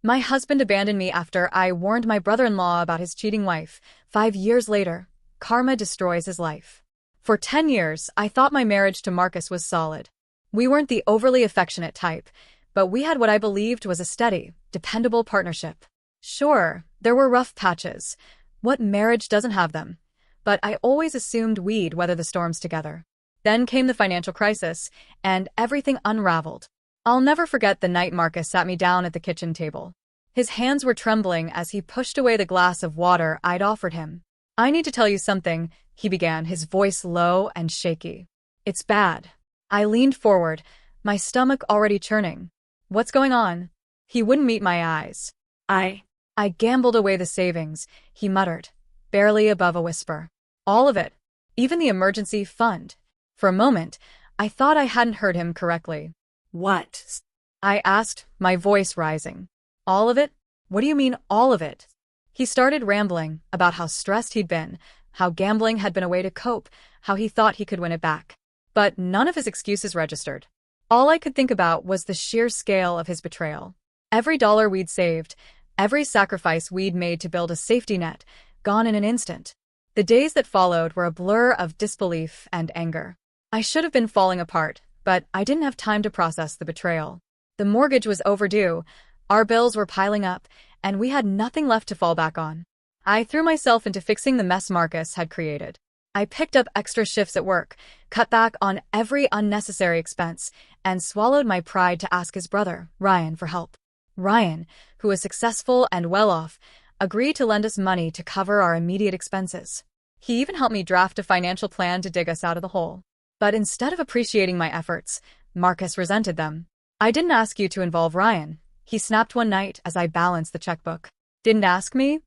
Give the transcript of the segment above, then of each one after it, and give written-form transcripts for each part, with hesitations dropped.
My husband abandoned me after I warned my brother-in-law about his cheating wife. 5 years later, karma destroys his life. For 10 years, I thought my marriage to Marcus was solid. We weren't the overly affectionate type, but we had what I believed was a steady, dependable partnership. Sure, there were rough patches. What marriage doesn't have them? But I always assumed we'd weather the storms together. Then came the financial crisis, and everything unraveled. I'll never forget the night Marcus sat me down at the kitchen table. His hands were trembling as he pushed away the glass of water I'd offered him. "I need to tell you something," he began, his voice low and shaky. "It's bad." I leaned forward, my stomach already churning. "What's going on?" He wouldn't meet my eyes. I gambled away the savings," he muttered, barely above a whisper. "All of it. Even the emergency fund." For a moment, I thought I hadn't heard him correctly. "What?" I asked, my voice rising. "All of it? What do you mean, all of it?" He started rambling about how stressed he'd been, how gambling had been a way to cope, how he thought he could win it back. But none of his excuses registered. All I could think about was the sheer scale of his betrayal. Every dollar we'd saved, every sacrifice we'd made to build a safety net, gone in an instant. The days that followed were a blur of disbelief and anger. I should have been falling apart, but I didn't have time to process the betrayal. The mortgage was overdue, our bills were piling up, and we had nothing left to fall back on. I threw myself into fixing the mess Marcus had created. I picked up extra shifts at work, cut back on every unnecessary expense, and swallowed my pride to ask his brother, Ryan, for help. Ryan, who was successful and well-off, agreed to lend us money to cover our immediate expenses. He even helped me draft a financial plan to dig us out of the hole. But instead of appreciating my efforts, Marcus resented them. "I didn't ask you to involve Ryan," he snapped one night as I balanced the checkbook. "Didn't ask me?"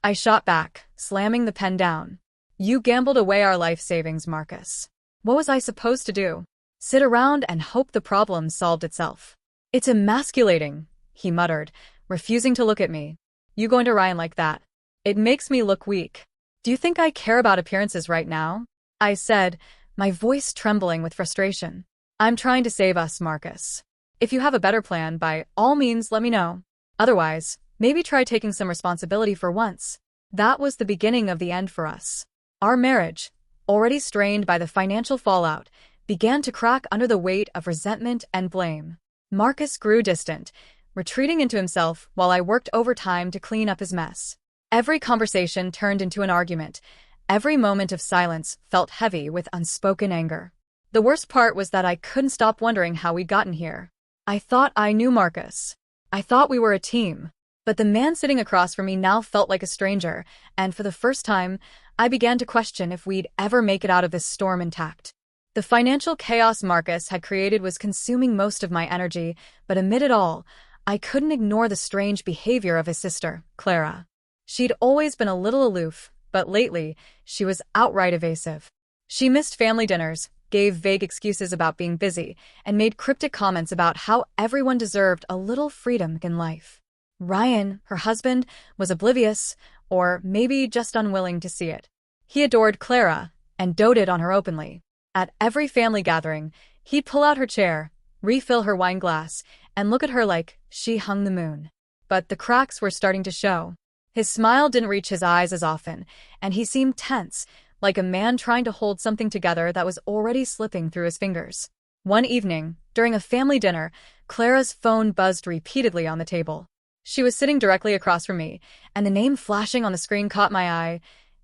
I shot back, slamming the pen down. "You gambled away our life savings, Marcus. What was I supposed to do? Sit around and hope the problem solved itself?" "It's emasculating," he muttered, refusing to look at me. "You going to Ryan like that? It makes me look weak. Do you think I care about appearances right now?" I said, my voice trembling with frustration. "I'm trying to save us, Marcus. If you have a better plan, by all means let me know. Otherwise, maybe try taking some responsibility for once." That was the beginning of the end for us. Our marriage, already strained by the financial fallout, began to crack under the weight of resentment and blame. Marcus grew distant, retreating into himself while I worked overtime to clean up his mess. Every conversation turned into an argument. Every moment of silence felt heavy with unspoken anger. The worst part was that I couldn't stop wondering how we'd gotten here. I thought I knew Marcus. I thought we were a team. But the man sitting across from me now felt like a stranger, and for the first time, I began to question if we'd ever make it out of this storm intact. The financial chaos Marcus had created was consuming most of my energy, but amid it all, I couldn't ignore the strange behavior of his sister, Clara. She'd always been a little aloof, but lately, she was outright evasive. She missed family dinners, gave vague excuses about being busy, and made cryptic comments about how everyone deserved a little freedom in life. Ryan, her husband, was oblivious, or maybe just unwilling to see it. He adored Clara, and doted on her openly. At every family gathering, he'd pull out her chair, refill her wine glass, and look at her like she hung the moon. But the cracks were starting to show. His smile didn't reach his eyes as often, and he seemed tense, like a man trying to hold something together that was already slipping through his fingers. One evening, during a family dinner, Clara's phone buzzed repeatedly on the table. She was sitting directly across from me, and the name flashing on the screen caught my eye.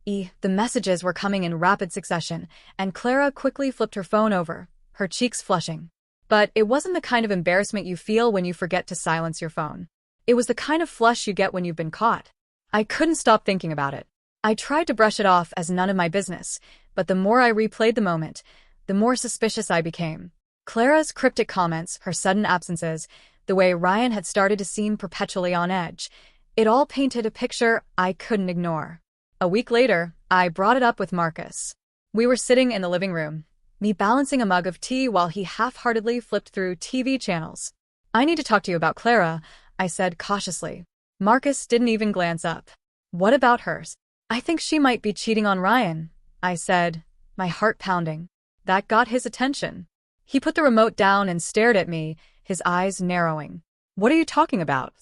The messages were coming in rapid succession, and Clara quickly flipped her phone over, her cheeks flushing. But it wasn't the kind of embarrassment you feel when you forget to silence your phone. It was the kind of flush you get when you've been caught. I couldn't stop thinking about it. I tried to brush it off as none of my business, but the more I replayed the moment, the more suspicious I became. Clara's cryptic comments, her sudden absences, the way Ryan had started to seem perpetually on edge, it all painted a picture I couldn't ignore. A week later, I brought it up with Marcus. We were sitting in the living room, me balancing a mug of tea while he half-heartedly flipped through TV channels. "I need to talk to you about Clara," I said cautiously. Marcus didn't even glance up. "What about hers?" "I think she might be cheating on Ryan," I said, my heart pounding. That got his attention. He put the remote down and stared at me, his eyes narrowing. "What are you talking about?"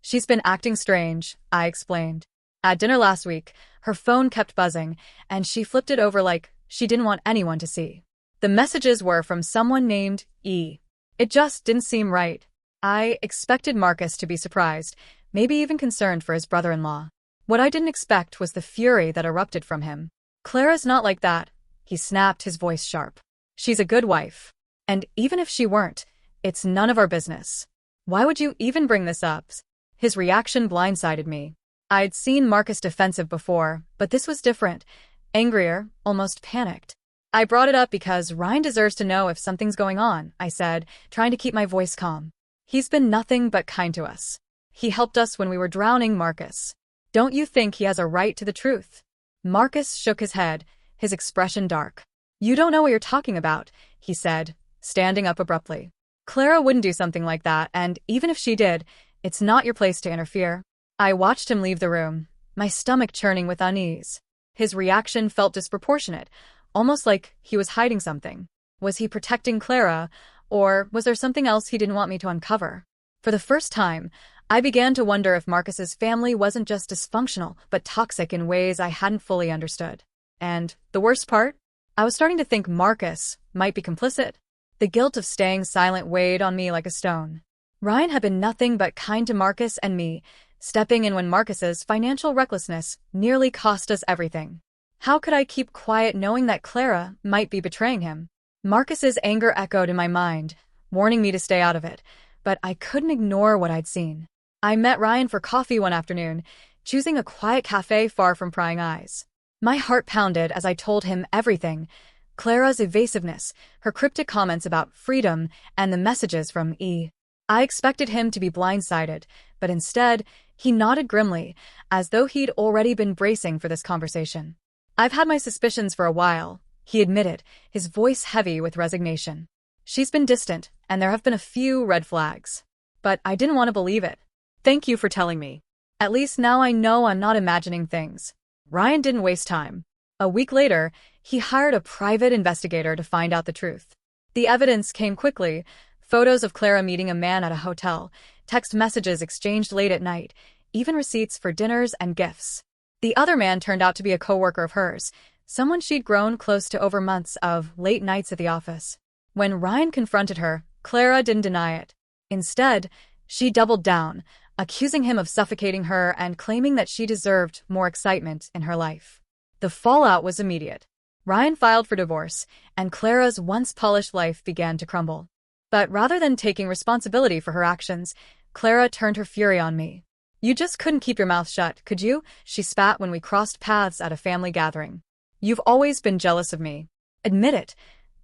She's been acting strange, I explained. At dinner last week, her phone kept buzzing, and she flipped it over like she didn't want anyone to see. The messages were from someone named E. It just didn't seem right. I expected Marcus to be surprised, maybe even concerned for his brother-in-law. What I didn't expect was the fury that erupted from him. Clara's not like that, he snapped, his voice sharp. She's a good wife. And even if she weren't, it's none of our business. Why would you even bring this up? His reaction blindsided me. I'd seen Marcus defensive before, but this was different. Angrier, almost panicked. I brought it up because Ryan deserves to know if something's going on, I said, trying to keep my voice calm. He's been nothing but kind to us. He helped us when we were drowning, Marcus. Don't you think he has a right to the truth? Marcus shook his head, his expression dark. You don't know what you're talking about, he said, standing up abruptly. Clara wouldn't do something like that, and even if she did, it's not your place to interfere. I watched him leave the room, my stomach churning with unease. His reaction felt disproportionate, almost like he was hiding something. Was he protecting Clara, or was there something else he didn't want me to uncover? For the first time, I began to wonder if Marcus's family wasn't just dysfunctional, but toxic in ways I hadn't fully understood. And the worst part? I was starting to think Marcus might be complicit. The guilt of staying silent weighed on me like a stone. Ryan had been nothing but kind to Marcus and me, stepping in when Marcus's financial recklessness nearly cost us everything. How could I keep quiet knowing that Clara might be betraying him? Marcus's anger echoed in my mind, warning me to stay out of it, but I couldn't ignore what I'd seen. I met Ryan for coffee one afternoon, choosing a quiet cafe far from prying eyes. My heart pounded as I told him everything. Clara's evasiveness, her cryptic comments about freedom, and the messages from E. I expected him to be blindsided, but instead, he nodded grimly, as though he'd already been bracing for this conversation. I've had my suspicions for a while, he admitted, his voice heavy with resignation. She's been distant, and there have been a few red flags. But I didn't want to believe it. Thank you for telling me. At least now I know I'm not imagining things. Ryan didn't waste time. A week later, he hired a private investigator to find out the truth. The evidence came quickly. Photos of Clara meeting a man at a hotel, text messages exchanged late at night, even receipts for dinners and gifts. The other man turned out to be a coworker of hers, someone she'd grown close to over months of late nights at the office. When Ryan confronted her, Clara didn't deny it. Instead, she doubled down, accusing him of suffocating her and claiming that she deserved more excitement in her life. The fallout was immediate. Ryan filed for divorce, and Clara's once polished life began to crumble. But rather than taking responsibility for her actions, Clara turned her fury on me. You just couldn't keep your mouth shut, could you? She spat when we crossed paths at a family gathering. You've always been jealous of me. Admit it.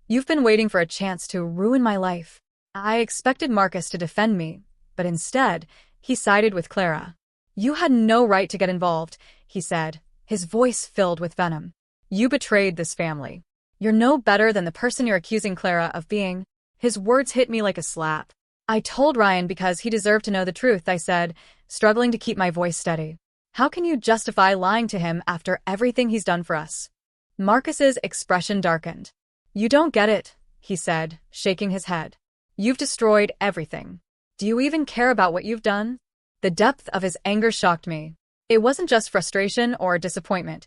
You've been waiting for a chance to ruin my life. I expected Marcus to defend me, but instead, he sided with Clara. You had no right to get involved, he said, his voice filled with venom. You betrayed this family. You're no better than the person you're accusing Clara of being. His words hit me like a slap. I told Ryan because he deserved to know the truth, I said, struggling to keep my voice steady. How can you justify lying to him after everything he's done for us? Marcus's expression darkened. You don't get it, he said, shaking his head. You've destroyed everything. Do you even care about what you've done? The depth of his anger shocked me. It wasn't just frustration or disappointment.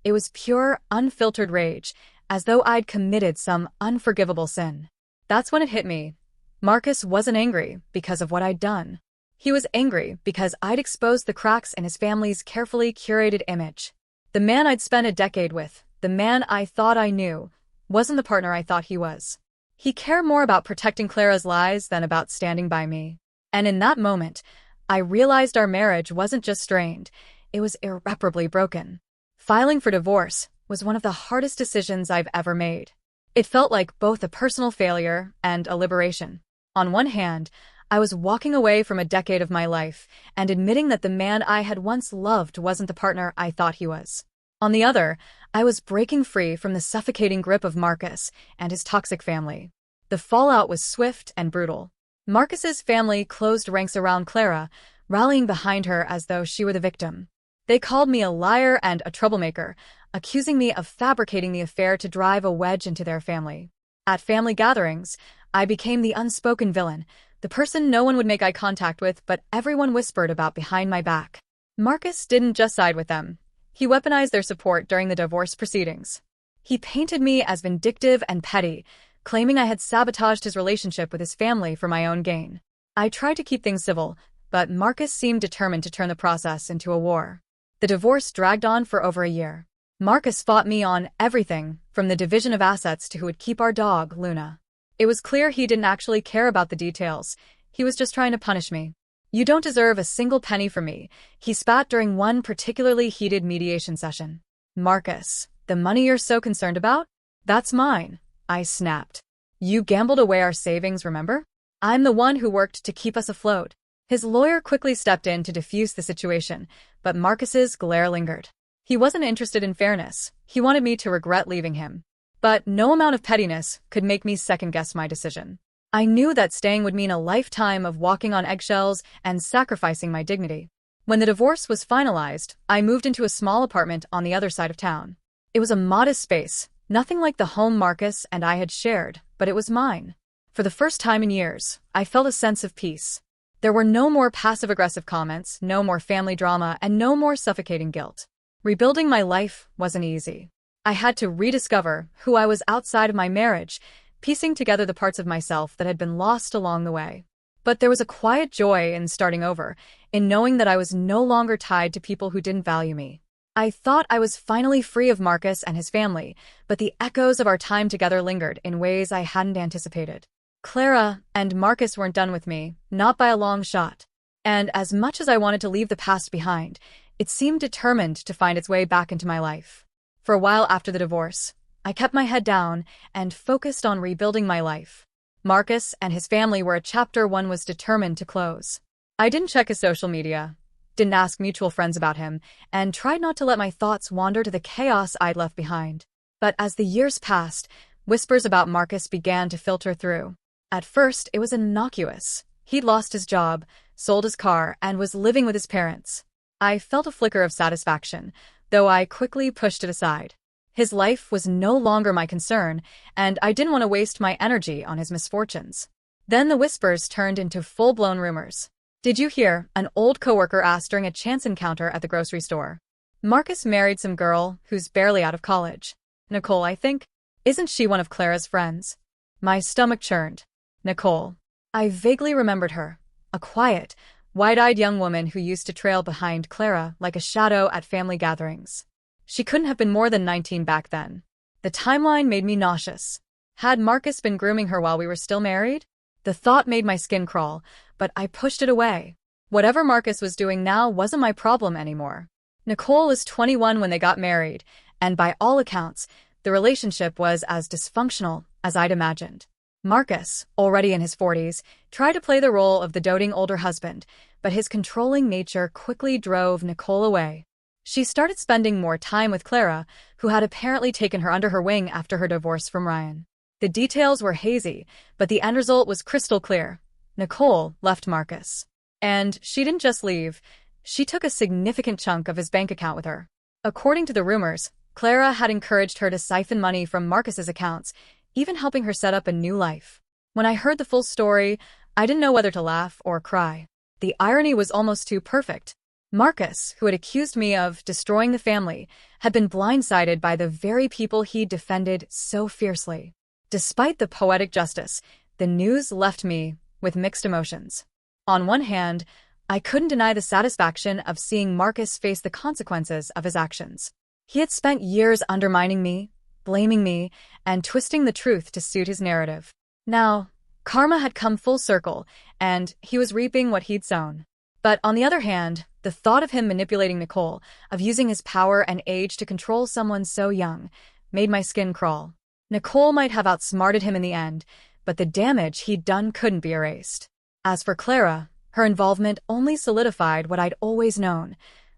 It was pure, unfiltered rage, as though I'd committed some unforgivable sin. That's when it hit me. Marcus wasn't angry because of what I'd done. He was angry because I'd exposed the cracks in his family's carefully curated image. The man I'd spent a decade with, the man I thought I knew, wasn't the partner I thought he was. He cared more about protecting Clara's lies than about standing by me. And in that moment, I realized our marriage wasn't just strained, it was irreparably broken. Filing for divorce was one of the hardest decisions I've ever made. It felt like both a personal failure and a liberation. On one hand, I was walking away from a decade of my life and admitting that the man I had once loved wasn't the partner I thought he was. On the other, I was breaking free from the suffocating grip of Marcus and his toxic family. The fallout was swift and brutal. Marcus's family closed ranks around Clara, rallying behind her as though she were the victim. They called me a liar and a troublemaker, accusing me of fabricating the affair to drive a wedge into their family. At family gatherings, I became the unspoken villain, the person no one would make eye contact with, but everyone whispered about behind my back. Marcus didn't just side with them. He weaponized their support during the divorce proceedings. He painted me as vindictive and petty, claiming I had sabotaged his relationship with his family for my own gain. I tried to keep things civil, but Marcus seemed determined to turn the process into a war. The divorce dragged on for over a year. Marcus fought me on everything, from the division of assets to who would keep our dog, Luna. It was clear he didn't actually care about the details. He was just trying to punish me. "You don't deserve a single penny from me," he spat during one particularly heated mediation session. "Marcus, the money you're so concerned about? That's mine," I snapped. "You gambled away our savings, remember? I'm the one who worked to keep us afloat." His lawyer quickly stepped in to defuse the situation, but Marcus's glare lingered. He wasn't interested in fairness. He wanted me to regret leaving him. But no amount of pettiness could make me second-guess my decision. I knew that staying would mean a lifetime of walking on eggshells and sacrificing my dignity. When the divorce was finalized, I moved into a small apartment on the other side of town. It was a modest space, nothing like the home Marcus and I had shared, but it was mine. For the first time in years, I felt a sense of peace. There were no more passive-aggressive comments, no more family drama, and no more suffocating guilt. Rebuilding my life wasn't easy. I had to rediscover who I was outside of my marriage, piecing together the parts of myself that had been lost along the way. But there was a quiet joy in starting over, in knowing that I was no longer tied to people who didn't value me. I thought I was finally free of Marcus and his family, but the echoes of our time together lingered in ways I hadn't anticipated. Clara and Marcus weren't done with me, not by a long shot. And as much as I wanted to leave the past behind, it seemed determined to find its way back into my life. For a while after the divorce, I kept my head down and focused on rebuilding my life. Marcus and his family were a chapter one was determined to close. I didn't check his social media, didn't ask mutual friends about him, and tried not to let my thoughts wander to the chaos I'd left behind. But as the years passed, whispers about Marcus began to filter through. At first, it was innocuous. He'd lost his job, sold his car, and was living with his parents. I felt a flicker of satisfaction, though I quickly pushed it aside. His life was no longer my concern, and I didn't want to waste my energy on his misfortunes. Then the whispers turned into full-blown rumors. "Did you hear?" an old coworker asked during a chance encounter at the grocery store. "Marcus married some girl who's barely out of college. Nicole, I think. Isn't she one of Clara's friends?" My stomach churned. Nicole. I vaguely remembered her. A quiet, wide-eyed young woman who used to trail behind Clara like a shadow at family gatherings. She couldn't have been more than 19 back then. The timeline made me nauseous. Had Marcus been grooming her while we were still married? The thought made my skin crawl, but I pushed it away. Whatever Marcus was doing now wasn't my problem anymore. Nicole was 21 when they got married, and by all accounts, the relationship was as dysfunctional as I'd imagined. Marcus, already in his 40s, tried to play the role of the doting older husband, but his controlling nature quickly drove Nicole away. She started spending more time with Clara, who had apparently taken her under her wing after her divorce from Ryan. The details were hazy, but the end result was crystal clear. Nicole left Marcus. And she didn't just leave, she took a significant chunk of his bank account with her. According to the rumors, Clara had encouraged her to siphon money from Marcus's accounts, even helping her set up a new life. When I heard the full story, I didn't know whether to laugh or cry. The irony was almost too perfect. Marcus, who had accused me of destroying the family, had been blindsided by the very people he defended so fiercely. Despite the poetic justice, the news left me with mixed emotions. On one hand, I couldn't deny the satisfaction of seeing Marcus face the consequences of his actions. He had spent years undermining me, blaming me, and twisting the truth to suit his narrative. Now, karma had come full circle, and he was reaping what he'd sown. But on the other hand, the thought of him manipulating Nicole, of using his power and age to control someone so young, made my skin crawl. Nicole might have outsmarted him in the end, but the damage he'd done couldn't be erased. As for Clara, her involvement only solidified what I'd always known.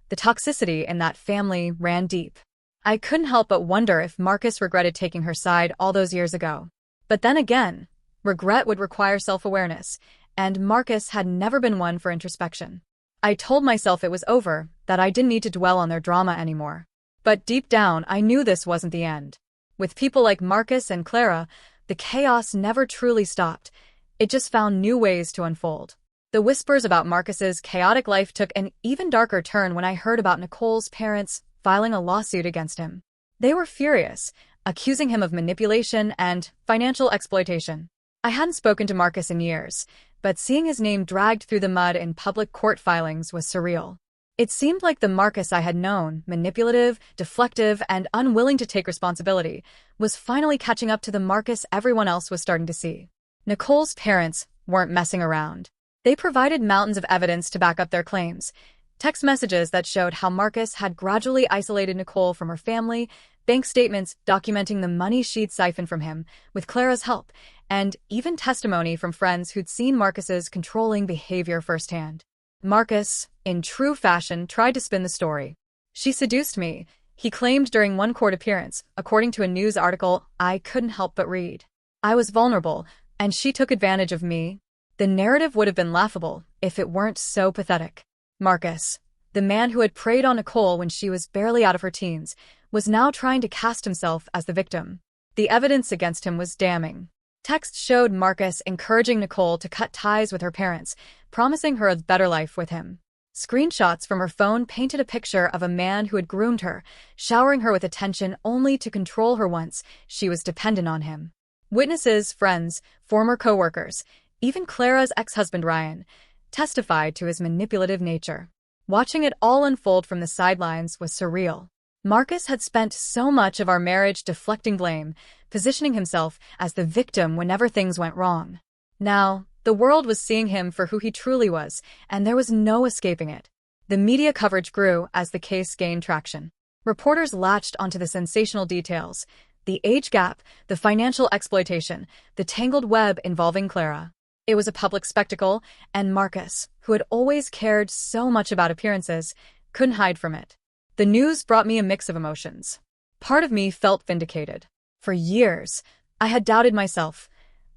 The toxicity in that family ran deep. I couldn't help but wonder if Marcus regretted taking her side all those years ago. But then again, regret would require self-awareness, and Marcus had never been one for introspection. I told myself it was over, that I didn't need to dwell on their drama anymore. But deep down, I knew this wasn't the end. With people like Marcus and Clara, the chaos never truly stopped. It just found new ways to unfold. The whispers about Marcus's chaotic life took an even darker turn when I heard about Nicole's parents filing a lawsuit against him. They were furious, accusing him of manipulation and financial exploitation. I hadn't spoken to Marcus in years, but seeing his name dragged through the mud in public court filings was surreal. It seemed like the Marcus I had known, manipulative, deflective, and unwilling to take responsibility, was finally catching up to the Marcus everyone else was starting to see. Nicole's parents weren't messing around. They provided mountains of evidence to back up their claims. Text messages that showed how Marcus had gradually isolated Nicole from her family, bank statements documenting the money she'd siphoned from him, with Clara's help, and even testimony from friends who'd seen Marcus's controlling behavior firsthand. Marcus, in true fashion, tried to spin the story. "She seduced me," he claimed during one court appearance, according to a news article I couldn't help but read. "I was vulnerable, and she took advantage of me." The narrative would have been laughable if it weren't so pathetic. Marcus, the man who had preyed on Nicole when she was barely out of her teens, was now trying to cast himself as the victim. The evidence against him was damning. Texts showed Marcus encouraging Nicole to cut ties with her parents, promising her a better life with him. Screenshots from her phone painted a picture of a man who had groomed her, showering her with attention only to control her once she was dependent on him. Witnesses, friends, former co-workers, even Clara's ex-husband Ryan, testified to his manipulative nature. Watching it all unfold from the sidelines was surreal. Marcus had spent so much of our marriage deflecting blame, positioning himself as the victim whenever things went wrong. Now, the world was seeing him for who he truly was, and there was no escaping it. The media coverage grew as the case gained traction. Reporters latched onto the sensational details: the age gap, the financial exploitation, the tangled web involving Clara. It was a public spectacle, and Marcus, who had always cared so much about appearances, couldn't hide from it. The news brought me a mix of emotions. Part of me felt vindicated. For years, I had doubted myself,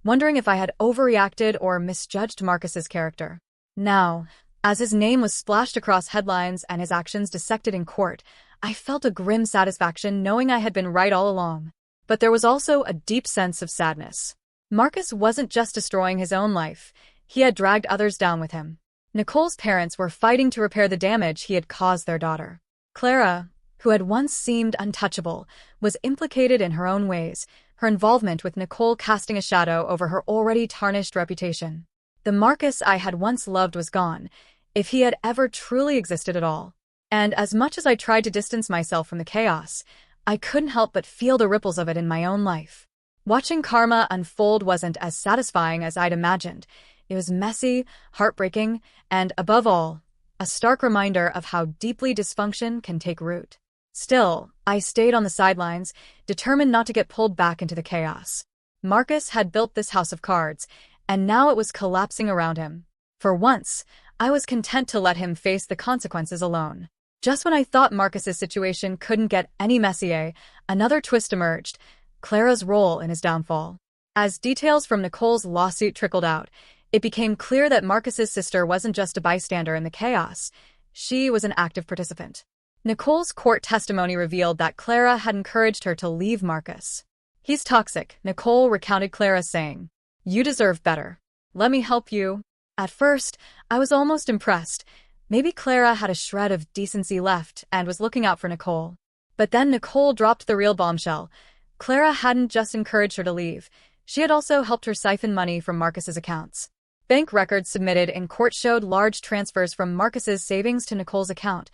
wondering if I had overreacted or misjudged Marcus's character. Now, as his name was splashed across headlines and his actions dissected in court, I felt a grim satisfaction knowing I had been right all along. But there was also a deep sense of sadness. Marcus wasn't just destroying his own life, he had dragged others down with him. Nicole's parents were fighting to repair the damage he had caused their daughter. Clara, who had once seemed untouchable, was implicated in her own ways, her involvement with Nicole casting a shadow over her already tarnished reputation. The Marcus I had once loved was gone, if he had ever truly existed at all. And as much as I tried to distance myself from the chaos, I couldn't help but feel the ripples of it in my own life. Watching karma unfold wasn't as satisfying as I'd imagined. It was messy, heartbreaking, and, above all, a stark reminder of how deeply dysfunction can take root. Still, I stayed on the sidelines, determined not to get pulled back into the chaos. Marcus had built this house of cards, and now it was collapsing around him. For once, I was content to let him face the consequences alone. Just when I thought Marcus's situation couldn't get any messier, another twist emerged: Clara's role in his downfall. As details from Nicole's lawsuit trickled out, it became clear that Marcus's sister wasn't just a bystander in the chaos. She was an active participant. Nicole's court testimony revealed that Clara had encouraged her to leave Marcus. "He's toxic," Nicole recounted Clara saying. "You deserve better. Let me help you." At first, I was almost impressed. Maybe Clara had a shred of decency left and was looking out for Nicole. But then Nicole dropped the real bombshell. Clara hadn't just encouraged her to leave. She had also helped her siphon money from Marcus's accounts. Bank records submitted in court showed large transfers from Marcus's savings to Nicole's account,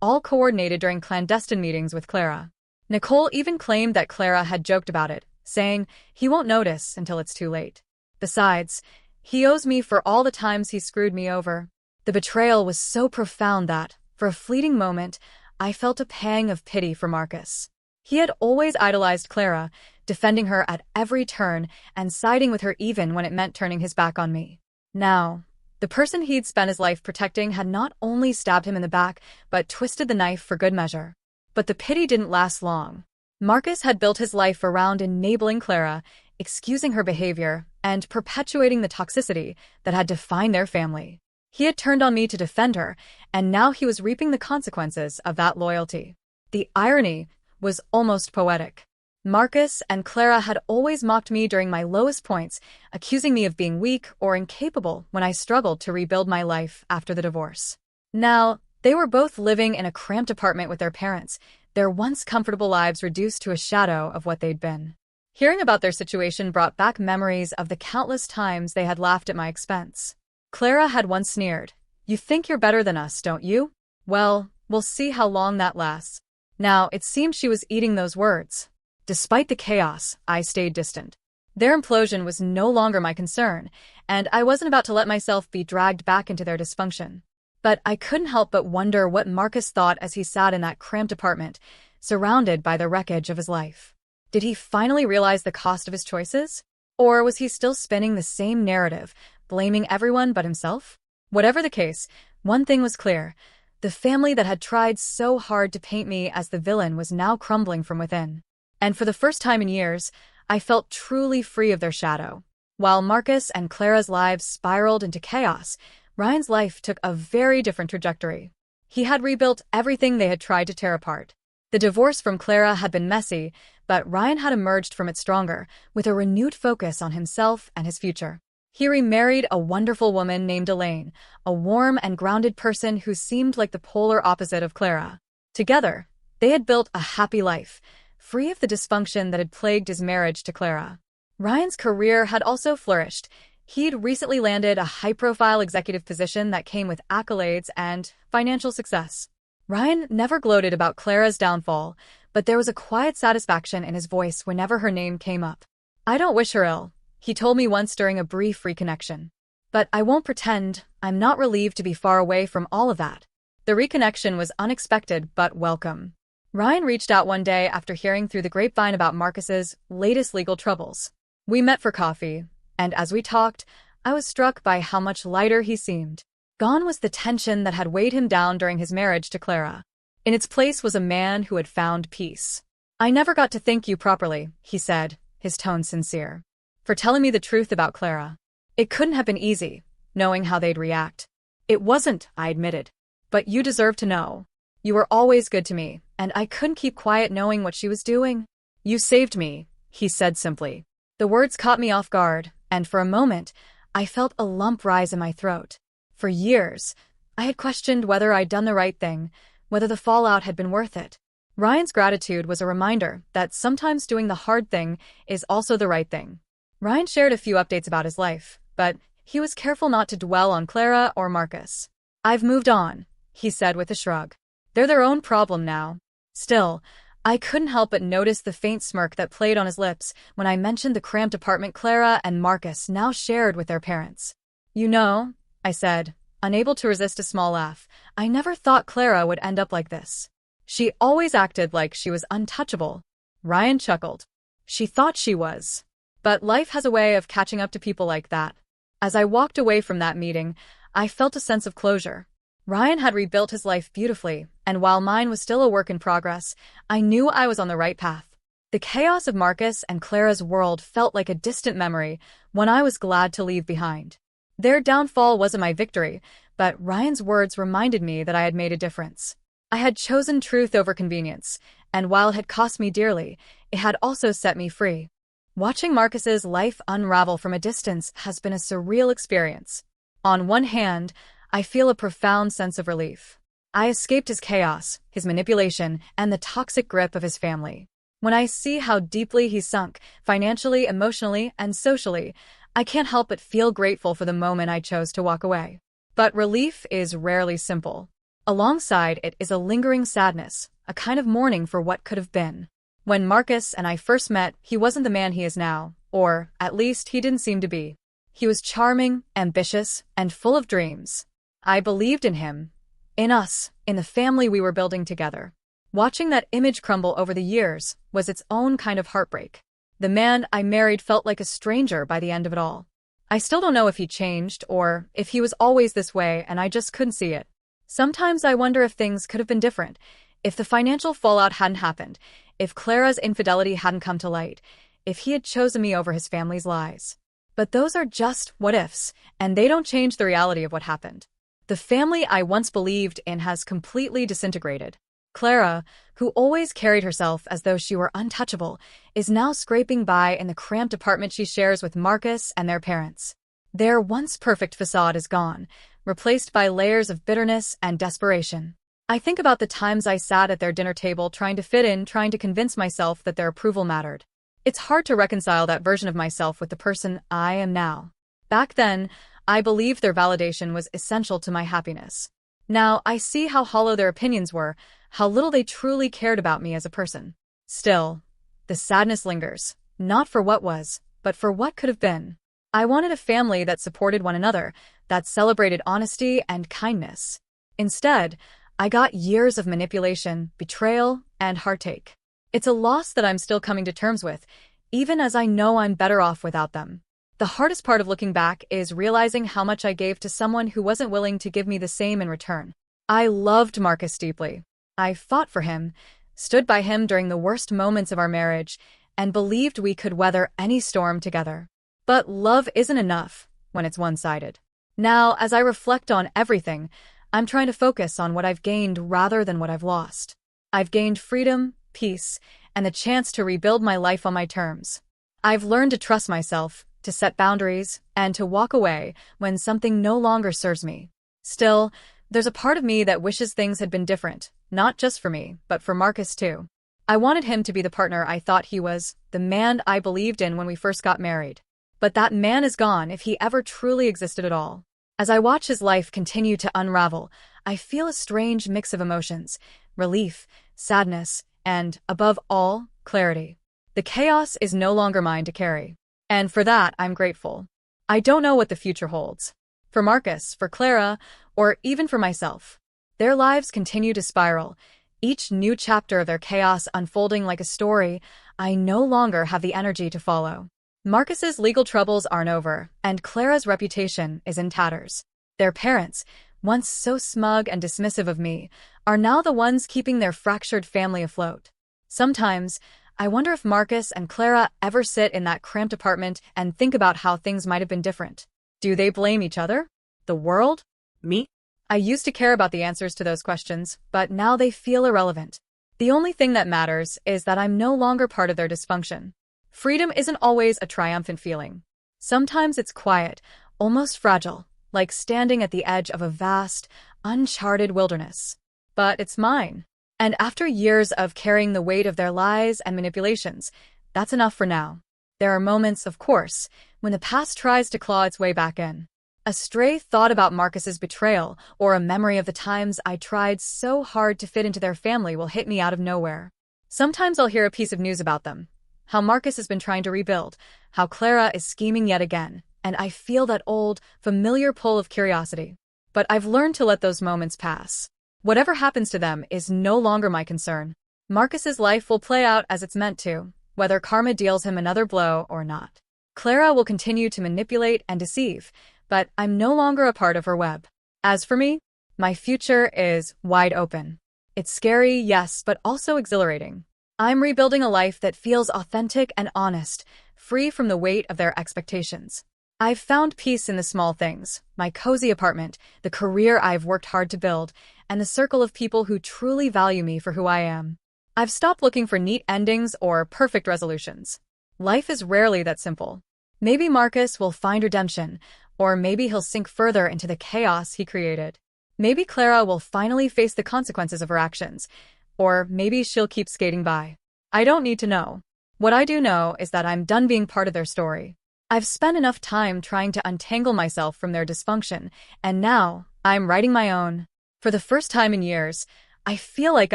all coordinated during clandestine meetings with Clara. Nicole even claimed that Clara had joked about it, saying, "He won't notice until it's too late. Besides, he owes me for all the times he screwed me over." The betrayal was so profound that, for a fleeting moment, I felt a pang of pity for Marcus. He had always idolized Clara, defending her at every turn and siding with her even when it meant turning his back on me. Now, the person he'd spent his life protecting had not only stabbed him in the back, but twisted the knife for good measure. But the pity didn't last long. Marcus had built his life around enabling Clara, excusing her behavior, and perpetuating the toxicity that had defined their family. He had turned on me to defend her, and now he was reaping the consequences of that loyalty. The irony was almost poetic. Marcus and Clara had always mocked me during my lowest points, accusing me of being weak or incapable when I struggled to rebuild my life after the divorce. Now, they were both living in a cramped apartment with their parents, their once comfortable lives reduced to a shadow of what they'd been. Hearing about their situation brought back memories of the countless times they had laughed at my expense. Clara had once sneered, "You think you're better than us, don't you? Well, we'll see how long that lasts." Now, it seemed she was eating those words. Despite the chaos, I stayed distant. Their implosion was no longer my concern, and I wasn't about to let myself be dragged back into their dysfunction. But I couldn't help but wonder what Marcus thought as he sat in that cramped apartment, surrounded by the wreckage of his life. Did he finally realize the cost of his choices? Or was he still spinning the same narrative, blaming everyone but himself? Whatever the case, one thing was clear. The family that had tried so hard to paint me as the villain was now crumbling from within. And for the first time in years, I felt truly free of their shadow. While Marcus and Clara's lives spiraled into chaos, Ryan's life took a very different trajectory. He had rebuilt everything they had tried to tear apart. The divorce from Clara had been messy, but Ryan had emerged from it stronger, with a renewed focus on himself and his future. He remarried a wonderful woman named Elaine, a warm and grounded person who seemed like the polar opposite of Clara. Together, they had built a happy life, free of the dysfunction that had plagued his marriage to Clara. Ryan's career had also flourished. He'd recently landed a high-profile executive position that came with accolades and financial success. Ryan never gloated about Clara's downfall, but there was a quiet satisfaction in his voice whenever her name came up. "I don't wish her ill," he told me once during a brief reconnection. "But I won't pretend I'm not relieved to be far away from all of that." The reconnection was unexpected but welcome. Ryan reached out one day after hearing through the grapevine about Marcus's latest legal troubles. We met for coffee, and as we talked, I was struck by how much lighter he seemed. Gone was the tension that had weighed him down during his marriage to Clara. In its place was a man who had found peace. "I never got to thank you properly," he said, his tone sincere, "for telling me the truth about Clara. It couldn't have been easy, knowing how they'd react." "It wasn't," I admitted. "But you deserve to know. You were always good to me, and I couldn't keep quiet knowing what she was doing." "You saved me," he said simply. The words caught me off guard, and for a moment, I felt a lump rise in my throat. For years, I had questioned whether I'd done the right thing, whether the fallout had been worth it. Ryan's gratitude was a reminder that sometimes doing the hard thing is also the right thing. Ryan shared a few updates about his life, but he was careful not to dwell on Clara or Marcus. "I've moved on," he said with a shrug. "They're their own problem now." Still, I couldn't help but notice the faint smirk that played on his lips when I mentioned the cramped apartment Clara and Marcus now shared with their parents. "You know," I said, unable to resist a small laugh, "I never thought Clara would end up like this. She always acted like she was untouchable." Ryan chuckled. "She thought she was. But life has a way of catching up to people like that." As I walked away from that meeting, I felt a sense of closure. Ryan had rebuilt his life beautifully, and while mine was still a work in progress, I knew I was on the right path. The chaos of Marcus and Clara's world felt like a distant memory, one I was glad to leave behind. Their downfall wasn't my victory, but Ryan's words reminded me that I had made a difference. I had chosen truth over convenience, and while it had cost me dearly, it had also set me free. Watching Marcus's life unravel from a distance has been a surreal experience. On one hand, I feel a profound sense of relief. I escaped his chaos, his manipulation, and the toxic grip of his family. When I see how deeply he's sunk, financially, emotionally, and socially, I can't help but feel grateful for the moment I chose to walk away. But relief is rarely simple. Alongside it is a lingering sadness, a kind of mourning for what could have been. When Marcus and I first met, he wasn't the man he is now, or, at least, he didn't seem to be. He was charming, ambitious, and full of dreams. I believed in him, in us, in the family we were building together. Watching that image crumble over the years was its own kind of heartbreak. The man I married felt like a stranger by the end of it all. I still don't know if he changed or if he was always this way and I just couldn't see it. Sometimes I wonder if things could have been different, if the financial fallout hadn't happened, if Clara's infidelity hadn't come to light, if he had chosen me over his family's lies. But those are just what-ifs, and they don't change the reality of what happened. The family I once believed in has completely disintegrated. Clara, who always carried herself as though she were untouchable, is now scraping by in the cramped apartment she shares with Marcus and their parents. Their once perfect facade is gone, replaced by layers of bitterness and desperation. I think about the times I sat at their dinner table trying to fit in, trying to convince myself that their approval mattered. It's hard to reconcile that version of myself with the person I am now. Back then, I believed their validation was essential to my happiness. Now, I see how hollow their opinions were, how little they truly cared about me as a person. Still, the sadness lingers, not for what was, but for what could have been. I wanted a family that supported one another, that celebrated honesty and kindness. Instead, I got years of manipulation, betrayal, and heartache. It's a loss that I'm still coming to terms with, even as I know I'm better off without them. The hardest part of looking back is realizing how much I gave to someone who wasn't willing to give me the same in return. I loved Marcus deeply. I fought for him, stood by him during the worst moments of our marriage, and believed we could weather any storm together. But love isn't enough when it's one-sided. Now, as I reflect on everything, I'm trying to focus on what I've gained rather than what I've lost. I've gained freedom, peace, and the chance to rebuild my life on my terms. I've learned to trust myself, to set boundaries, and to walk away when something no longer serves me. Still, there's a part of me that wishes things had been different, not just for me, but for Marcus too. I wanted him to be the partner I thought he was, the man I believed in when we first got married. But that man is gone if he ever truly existed at all. As I watch his life continue to unravel, I feel a strange mix of emotions: relief, sadness, and, above all, clarity. The chaos is no longer mine to carry. And for that, I'm grateful. I don't know what the future holds. For Marcus, for Clara, or even for myself. Their lives continue to spiral, each new chapter of their chaos unfolding like a story I no longer have the energy to follow. Marcus's legal troubles aren't over, and Clara's reputation is in tatters. Their parents, once so smug and dismissive of me, are now the ones keeping their fractured family afloat. Sometimes, I wonder if Marcus and Clara ever sit in that cramped apartment and think about how things might have been different. Do they blame each other? The world? Me? I used to care about the answers to those questions, but now they feel irrelevant. The only thing that matters is that I'm no longer part of their dysfunction. Freedom isn't always a triumphant feeling. Sometimes it's quiet, almost fragile, like standing at the edge of a vast, uncharted wilderness. But it's mine. And after years of carrying the weight of their lies and manipulations, that's enough for now. There are moments, of course, when the past tries to claw its way back in. A stray thought about Marcus's betrayal, or a memory of the times I tried so hard to fit into their family will hit me out of nowhere. Sometimes I'll hear a piece of news about them. How Marcus has been trying to rebuild, how Clara is scheming yet again, and I feel that old, familiar pull of curiosity. But I've learned to let those moments pass. Whatever happens to them is no longer my concern. Marcus's life will play out as it's meant to, whether karma deals him another blow or not. Clara will continue to manipulate and deceive, but I'm no longer a part of her web. As for me, my future is wide open. It's scary, yes, but also exhilarating. I'm rebuilding a life that feels authentic and honest, free from the weight of their expectations. I've found peace in the small things: my cozy apartment, the career I've worked hard to build, and the circle of people who truly value me for who I am. I've stopped looking for neat endings or perfect resolutions. Life is rarely that simple. Maybe Marcus will find redemption, or maybe he'll sink further into the chaos he created. Maybe Clara will finally face the consequences of her actions, or maybe she'll keep skating by. I don't need to know. What I do know is that I'm done being part of their story. I've spent enough time trying to untangle myself from their dysfunction, and now I'm writing my own. For the first time in years, I feel like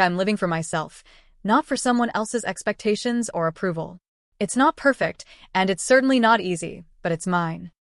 I'm living for myself, not for someone else's expectations or approval. It's not perfect, and it's certainly not easy, but it's mine.